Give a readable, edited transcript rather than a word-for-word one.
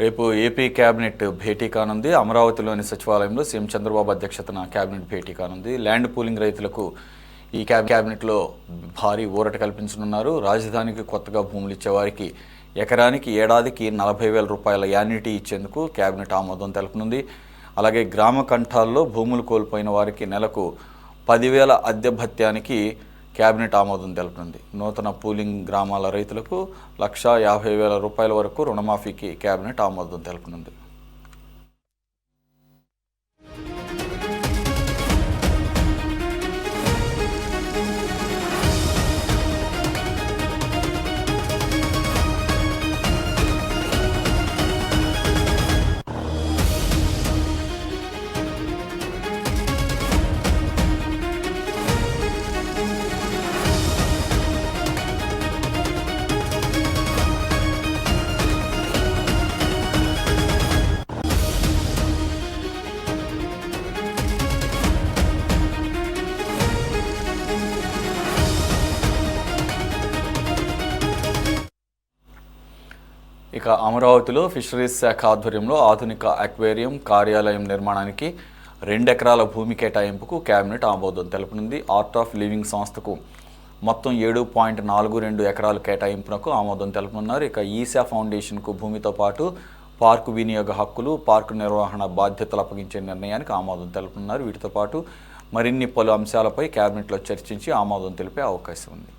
రేపు AP cabinet భేటీ కానుంది. అమరావతిలోని సచివాలయంలో సీఎం చంద్రబాబు అధ్యక్షతన కేబినెట్ భేటీ కానుంది. ల్యాండ్ పూలింగ్ రైతులకు ఈ కేబినెట్లో భారీ ఊరట కల్పించనున్నారు. రాజధానికి కొత్తగా భూములు ఇచ్చేవారికి ఎకరానికి ఏడాదికి 40,000 రూపాయల యాన్యుటీ ఇచ్చేందుకు కేబినెట్ ఆమోదం తెలుపనుంది. అలాగే గ్రామ కంఠాల్లో భూములు కోల్పోయిన వారికి నెలకు 10,000 అద్దె భత్యానికి కేబినెట్ ఆమోదం తెలుపనుంది. నూతన పూలింగ్ గ్రామాల రైతులకు 1,50,000 రూపాయల వరకు రుణమాఫీకి కేబినెట్ ఆమోదం తెలుపనుంది. ఇక అమరావతిలో ఫిషరీస్ శాఖ ఆధ్వర్యంలో ఆధునిక అక్వేరియం కార్యాలయం నిర్మాణానికి 2 ఎకరాల భూమి కేటాయింపుకు కేబినెట్ ఆమోదం తెలుపనుంది. ఆర్ట్ ఆఫ్ లివింగ్ సంస్థకు మొత్తం 7.42 ఎకరాల కేటాయింపునకు ఆమోదం తెలుపనున్నారు. ఇక ఈశా ఫౌండేషన్కు భూమితో పాటు పార్కు వినియోగ హక్కులు, పార్కు నిర్వహణ బాధ్యతలు అప్పగించే నిర్ణయానికి ఆమోదం తెలుపనున్నారు. వీటితో పాటు మరిన్ని పలు అంశాలపై కేబినెట్లో చర్చించి ఆమోదం తెలిపే అవకాశం ఉంది.